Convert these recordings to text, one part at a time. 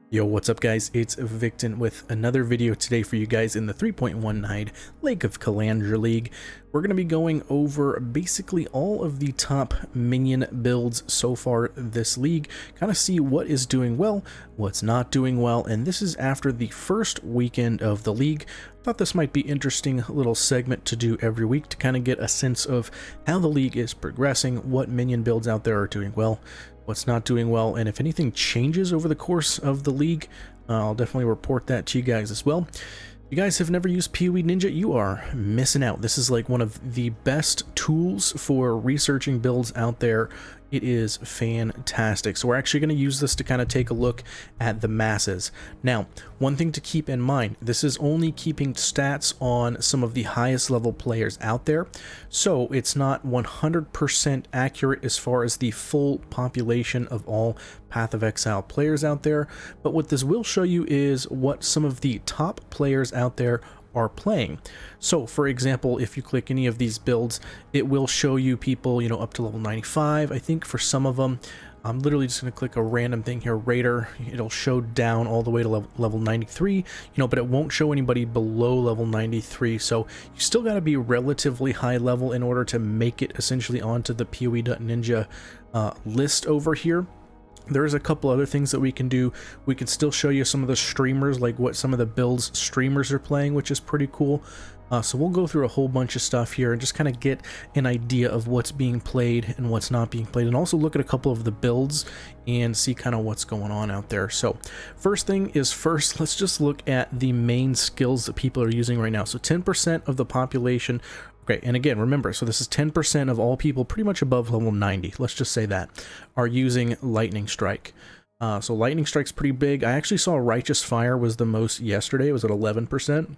Yo, what's up guys? It's Victon with another video today for you guys in the 3.19 Lake of Calandra League. We're going to be going over basically all of the top minion builds so far this league, kind of see what is doing well, what's not doing well, and this is after the first weekend of the league. Thought this might be interesting little segment to do every week to kind of get a sense of how the league is progressing, what minion builds out there are doing well, what's not doing well, and if anything changes over the course of the league, I'll definitely report that to you guys as well. If you guys have never used PoE Ninja, you are missing out. This is like one of the best tools for researching builds out there. It is fantastic. So we're actually going to use this to kind of take a look at the masses. Now, one thing to keep in mind, this is only keeping stats on some of the highest level players out there. So it's not 100% accurate as far as the full population of all Path of Exile players out there. But what this will show you is what some of the top players out there are playing. So for example, if you click any of these builds, it will show you people, you know, up to level 95. I think for some of them, I'm literally just going to click a random thing here, Raider. It'll show down all the way to level 93, you know, but it won't show anybody below level 93. So you still got to be relatively high level in order to make it essentially onto the PoE.Ninja list over here. There's a couple other things that we can do. We can still show you some of the streamers, like what some of the builds streamers are playing, which is pretty cool. So we'll go through a whole bunch of stuff here and just kind of get an idea of what's being played and what's not being played, and also look at a couple of the builds and see kind of what's going on out there. So first thing is first, let's just look at the main skills that people are using right now. So 10% of the population. Okay, and again, remember, so this is 10% of all people pretty much above level 90, let's just say that, are using Lightning Strike. So Lightning Strike's pretty big. I actually saw Righteous Fire was the most yesterday. It was at 11%.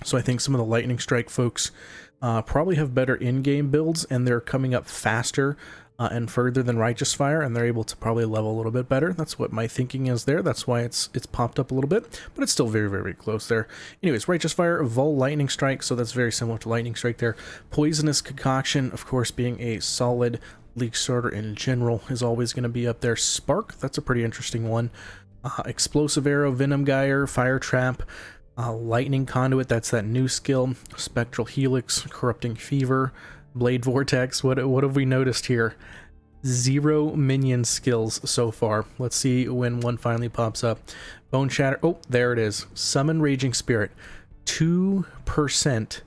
So I think some of the Lightning Strike folks probably have better in-game builds, and they're coming up faster and further than Righteous Fire, and they're able to probably level a little bit better. That's what my thinking is there. That's why it's popped up a little bit, but it's still very, very close there. Anyways, Righteous Fire, Vol Lightning Strike, so that's very similar to Lightning Strike there. Poisonous Concoction, of course, being a solid league starter in general, is always going to be up there. Spark, that's a pretty interesting one. Explosive Arrow, Venom Gyre, Fire Trap, Lightning Conduit, that's that new skill. Spectral Helix, Corrupting Fever, Blade Vortex. What have we noticed here? 0 minion skills so far. Let's see when one finally pops up. Bone Shatter. Oh, there it is. Summon Raging Spirit. 2%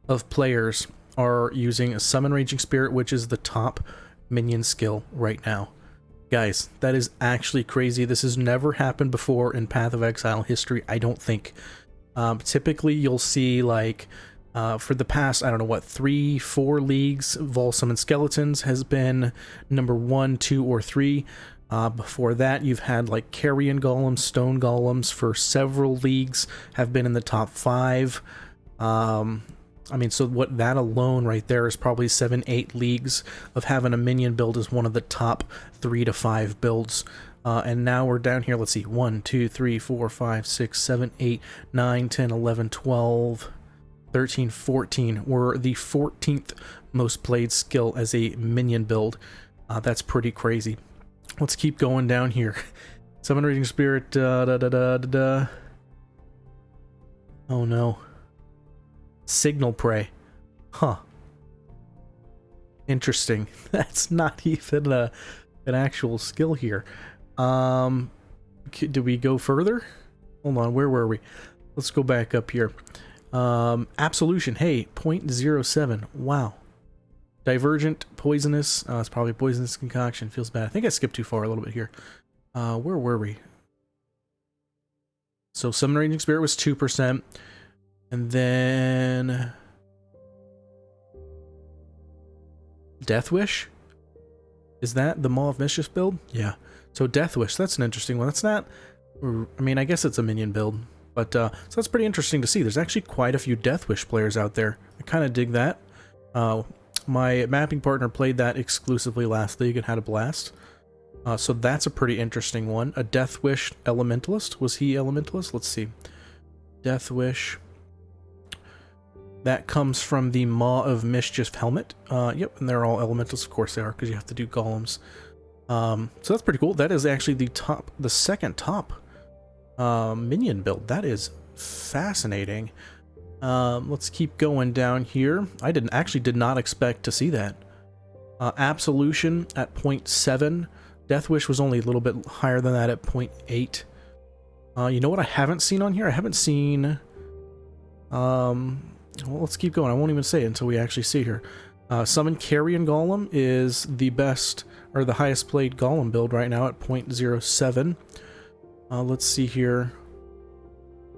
of players are using a Summon Raging Spirit, which is the top minion skill right now. Guys, that is actually crazy. This has never happened before in Path of Exile history, I don't think. Typically, you'll see like for the past, I don't know what, 3-4 leagues, Vol Summon Skeletons has been number 1, 2, or 3. Before that, you've had like Carrion Golems, Stone Golems for several leagues have been in the top 5. I mean, so what, that alone right there is probably 7-8 leagues of having a minion build as one of the top 3 to 5 builds. And now we're down here, let's see, 1, 2, 3, 4, 5, 6, 7, 8, 9, 10, 11, 12, 13, 14. We're the 14th most played skill as a minion build. That's pretty crazy. Let's keep going down here. Summon Raging Spirit, Oh no. Signal Prey. Huh. Interesting. That's not even an actual skill here. Do we go further? Hold on, where were we? Let's go back up here. Absolution, hey, 0.07. Wow. Divergent, Poisonous. It's probably Poisonous Concoction. Feels bad. I think I skipped too far a little bit here. Where were we? So Summon Raging Spirit was 2%. And then Death Wish? Is that the Maw of Mischief build? Yeah. So Death Wish, that's an interesting one. That's not, I mean, I guess it's a minion build, but so that's pretty interesting to see. There's actually quite a few Death Wish players out there. I kind of dig that. My mapping partner played that exclusively last league and had a blast. So that's a pretty interesting one. A Death Wish Elementalist. Was he Elementalist? Let's see. Death Wish. That comes from the Maw of Mischief helmet. Yep, and they're all elementals, of course they are, because you have to do golems. So that's pretty cool. That is actually the second top minion build. That is fascinating. Let's keep going down here. I did not expect to see that. Absolution at 0.7. Death Wish was only a little bit higher than that at 0.8. You know what I haven't seen on here? I haven't seen... well, let's keep going. I won't even say it until we actually see here. Summon Carrion Golem is the best, or the highest played Golem build right now at 0.07. Let's see here.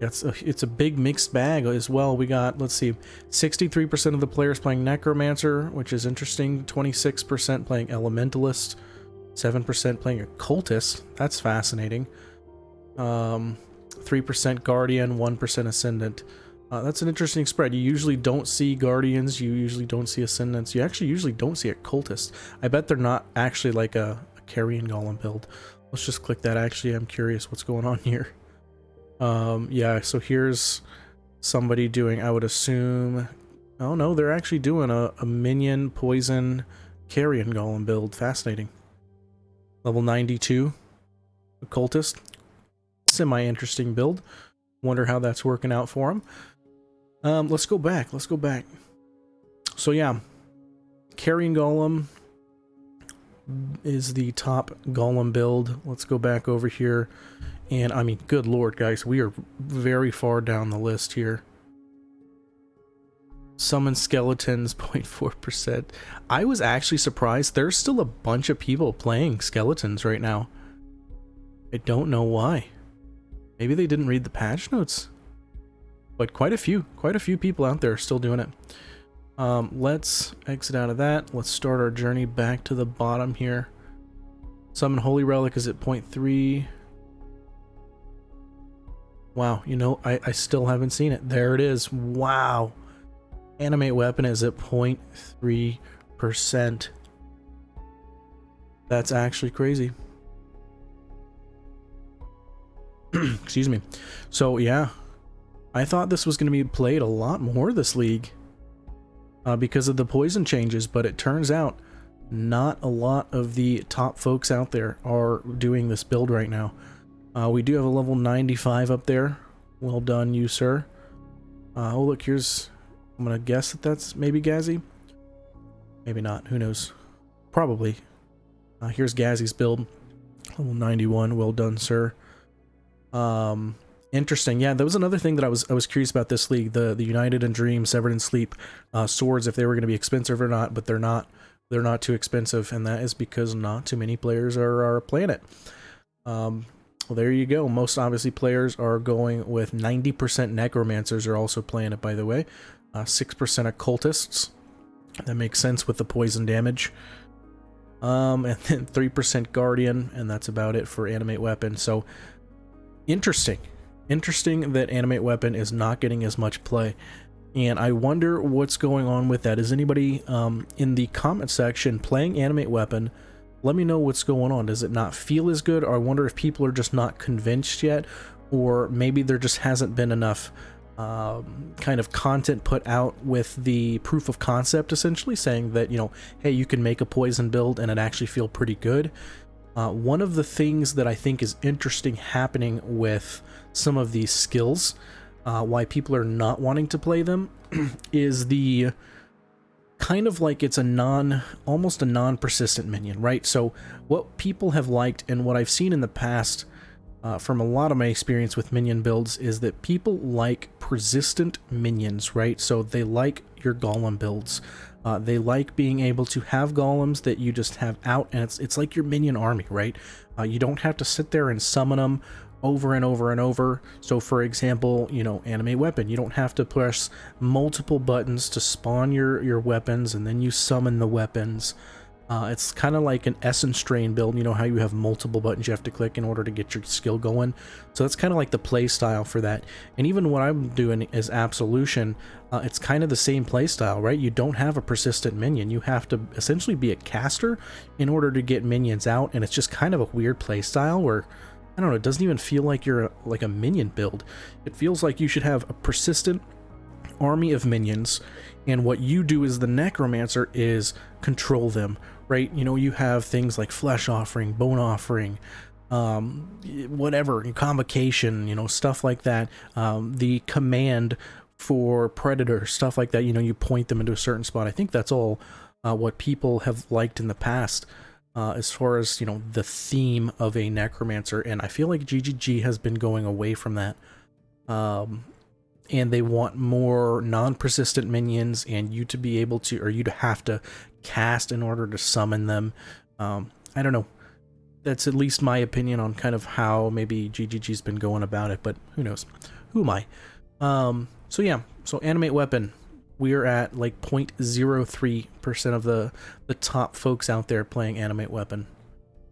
It's a big mixed bag as well. We got, let's see, 63% of the players playing Necromancer, which is interesting. 26% playing Elementalist. 7% playing Occultist. That's fascinating. 3% Guardian, 1% Ascendant. That's an interesting spread. You usually don't see Guardians, you usually don't see Ascendants, you actually usually don't see Occultists. I bet they're not actually like a Carrion Golem build. Let's just click that. Actually, I'm curious what's going on here. Yeah, so here's somebody doing, I would assume... Oh no, they're actually doing a Minion, Poison, Carrion Golem build. Fascinating. Level 92. Occultist. Semi-interesting build. Wonder how that's working out for him. Let's go back. So yeah, Carrion Golem is the top Golem build. Let's go back over here. And I mean, good lord, guys, we are very far down the list here. Summon Skeletons, 0.4%. I was actually surprised. There's still a bunch of people playing Skeletons right now. I don't know why. Maybe they didn't read the patch notes. But quite a few people out there are still doing it. Let's exit out of that. Let's start our journey back to the bottom here. Summon Holy Relic is at 0.3. Wow, you know, I still haven't seen it. There it is. Wow. Animate Weapon is at 0.3%. That's actually crazy. Excuse me. So yeah, I thought this was going to be played a lot more this league because of the poison changes, but it turns out not a lot of the top folks out there are doing this build right now. We do have a level 95 up there. Well done, you sir. Oh look, here's, I'm gonna guess that that's maybe Gazzy. Maybe not, who knows. Probably. Here's Gazzy's build. Level 91, well done, sir. Interesting. Yeah, that was another thing that I was curious about this league. The United and Dream, Severed and Sleep swords, if they were going to be expensive or not, but they're not. They're not too expensive, and that is because not too many players are playing it. Well, there you go. Most obviously players are going with 90% Necromancers are also playing it, by the way. 6% Occultists. That makes sense with the poison damage. And then 3% Guardian, and that's about it for Animate Weapon. So, interesting that Animate Weapon is not getting as much play, and I wonder what's going on with that. Is anybody in the comment section playing Animate Weapon? Let me know what's going on. Does it not feel as good, or I wonder if people are just not convinced yet, or maybe there just hasn't been enough kind of content put out with the proof of concept, essentially saying that, you know, hey, you can make a poison build and it actually feel pretty good. One of the things that I think is interesting happening with some of these skills, why people are not wanting to play them, is the kind of like it's almost a non-persistent minion, right? So what people have liked and what I've seen in the past from a lot of my experience with minion builds is that people like persistent minions, right? So they like your golem builds. They like being able to have golems that you just have out, and it's like your minion army, right? You don't have to sit there and summon them over and over and over. So for example, you know, Animate Weapon, you don't have to press multiple buttons to spawn your weapons and then you summon the weapons. It's kind of like an Essence Drain build, you know how you have multiple buttons you have to click in order to get your skill going. So that's kind of like the play style for that. And even what I'm doing is Absolution, it's kind of the same play style, right? You don't have a persistent minion. You have to essentially be a caster in order to get minions out, and it's just kind of a weird play style where, I don't know, it doesn't even feel like you're like a minion build. It feels like you should have a persistent army of minions, and what you do as the Necromancer is control them, right? You know, you have things like Flesh Offering, Bone Offering, whatever, convocation, you know, stuff like that. The command for predator, stuff like that, you know, you point them into a certain spot. I think that's all what people have liked in the past, as far as, you know, the theme of a necromancer. And I feel like GGG has been going away from that. And they want more non-persistent minions, and you to be able to, or you to have to cast in order to summon them. I don't know. That's at least my opinion on kind of how maybe GGG's been going about it, but who knows? Who am I? So yeah, so animate weapon. We're at like 0.03% of the top folks out there playing animate weapon.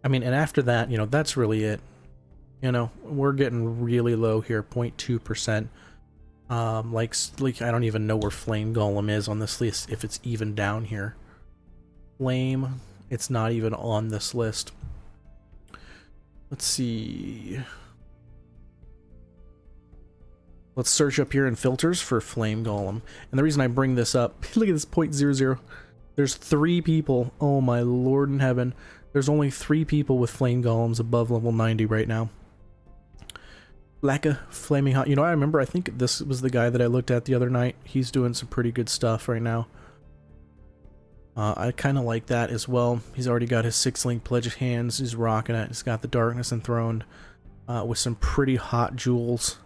I mean, and after that, you know, that's really it. You know, we're getting really low here, 0.2%. Like I don't even know where Flame Golem is on this list, if it's even down here. Flame, it's not even on this list. Let's see. Let's search up here in filters for Flame Golem. And the reason I bring this up, look at this 0.00. There's 3 people. Oh my Lord in heaven. There's only 3 people with Flame Golems above level 90 right now. Lacka Flaming Hot. You know, I remember, I think this was the guy that I looked at the other night. He's doing some pretty good stuff right now. I kind of like that as well. He's already got his 6-link Pledge of Hands. He's rocking it. He's got the Darkness Enthroned with some pretty hot jewels.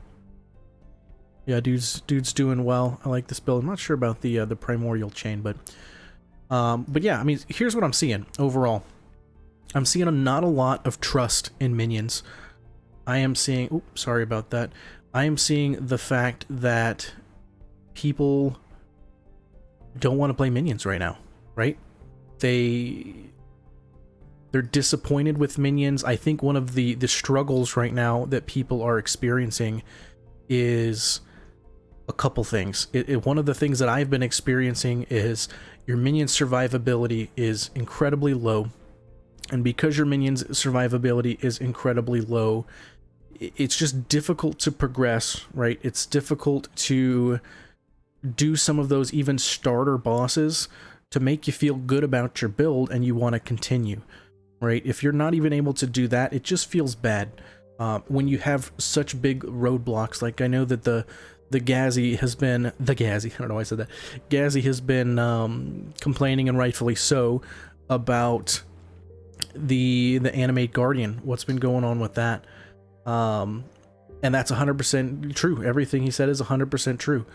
Yeah, dude's doing well. I like this build. I'm not sure about the Primordial Chain, but yeah, I mean, here's what I'm seeing overall. I'm seeing not a lot of trust in minions. I am seeing, oops, sorry about that. I am seeing the fact that people don't want to play minions right now, right? They're disappointed with minions. I think one of the struggles right now that people are experiencing is a couple things. One of the things that I've been experiencing is your minion survivability is incredibly low. And because your minion's survivability is incredibly low, it's just difficult to progress, right? It's difficult to do some of those even starter bosses to make you feel good about your build and you want to continue, right? If you're not even able to do that, it just feels bad. When you have such big roadblocks, like I know that the Gazi has been, I don't know why I said that. Gazi has been complaining, and rightfully so, about the Animate Guardian, what's been going on with that. And that's 100% true. Everything he said is 100% true.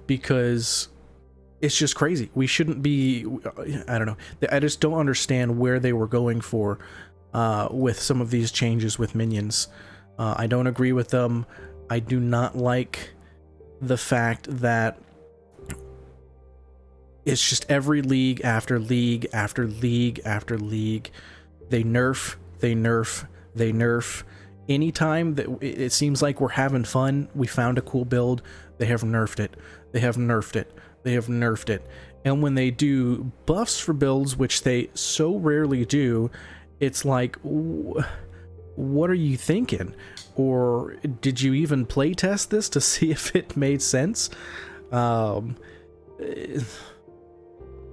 Because it's just crazy. We shouldn't be, I don't know. I just don't understand where they were going for with some of these changes with minions. I don't agree with them. I do not like the fact that it's just every league after league after league after league, they nerf, they nerf, they nerf. Anytime that it seems like we're having fun, we found a cool build, they have nerfed it, they have nerfed it, they have nerfed it. And when they do buffs for builds, which they so rarely do, it's like, what are you thinking? Or did you even play test this to see if it made sense? I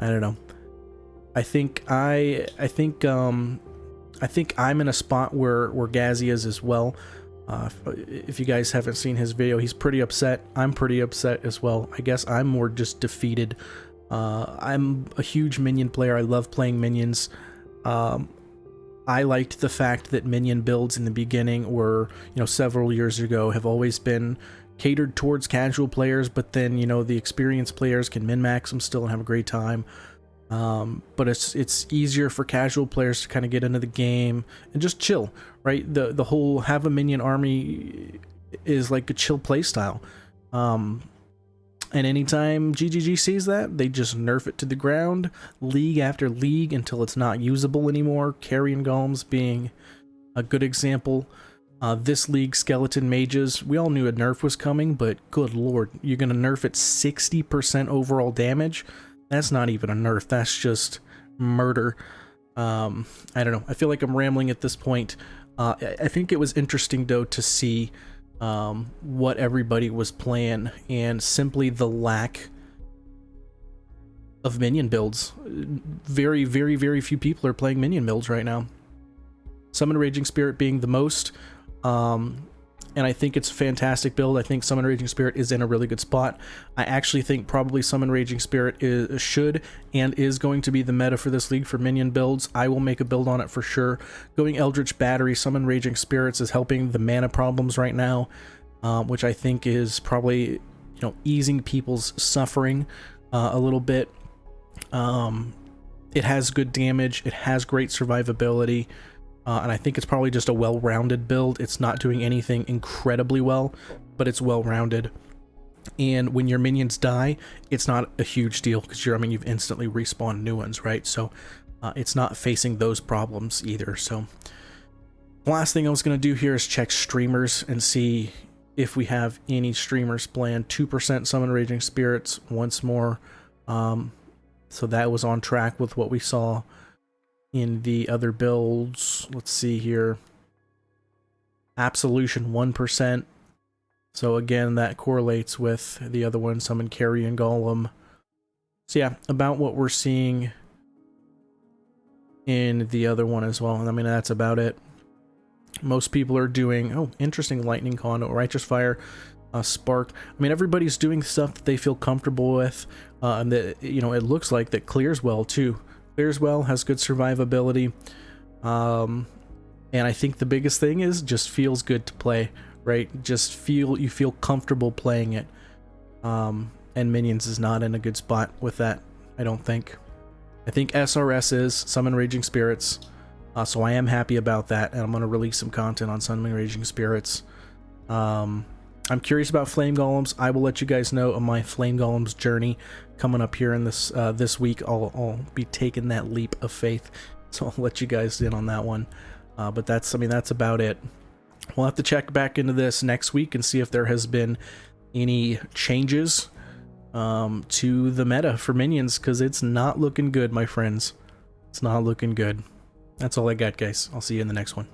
don't know. I think I'm in a spot where Gazi is as well. If you guys haven't seen his video, he's pretty upset. I'm pretty upset as well. I guess I'm more just defeated. I'm a huge minion player. I love playing minions. I liked the fact that minion builds in the beginning were, you know, several years ago, have always been catered towards casual players, but then, you know, the experienced players can min-max them still and have a great time. But it's easier for casual players to kind of get into the game and just chill, right? The whole have a minion army is like a chill play style. And anytime GGG sees that, they just nerf it to the ground, league after league, until it's not usable anymore. Carrion Golems being a good example. This league, Skeleton Mages, we all knew a nerf was coming, but good lord, you're going to nerf it 60% overall damage? That's not even a nerf, that's just murder. I don't know, I feel like I'm rambling at this point. I think it was interesting, though, to see what everybody was playing, and simply the lack of minion builds. Very, very, very few people are playing minion builds right now. Summon Raging Spirit being the most. And I think it's a fantastic build. I think Summon Raging Spirit is in a really good spot. I actually think probably Summon Raging Spirit should and is going to be the meta for this league for minion builds. I will make a build on it for sure. Going Eldritch Battery, Summon Raging Spirits is helping the mana problems right now, which I think is probably, you know, easing people's suffering a little bit. It has good damage. It has great survivability. And I think it's probably just a well-rounded build. It's not doing anything incredibly well, but it's well-rounded. And when your minions die, it's not a huge deal because you've instantly respawned new ones, right? So it's not facing those problems either. So the last thing I was going to do here is check streamers and see if we have any streamers planned. 2% Summon Raging Spirits once more. So that was on track with what we saw in the other builds. Let's see here. Absolution 1%. So again, that correlates with the other one, Summon Carrion Golem. So yeah, about what we're seeing in the other one as well. And I mean, that's about it. Most people are doing, oh, interesting, Lightning Conduit, Righteous Fire, Spark. I mean, everybody's doing stuff that they feel comfortable with, and that, you know, it looks like that clears well too. Clears well, has good survivability, and I think the biggest thing is just feels good to play, right? Just you feel comfortable playing it, and Minions is not in a good spot with that, I don't think. I think SRS is Summon Raging Spirits, so I am happy about that, and I'm going to release some content on Summon Raging Spirits. I'm curious about Flame Golems. I will let you guys know on my Flame Golems journey coming up here in this week. I'll be taking that leap of faith, so I'll let you guys in on that one. But that's about it. We'll have to check back into this next week and see if there has been any changes to the meta for minions, because it's not looking good, my friends. It's not looking good. That's all I got, guys. I'll see you in the next one.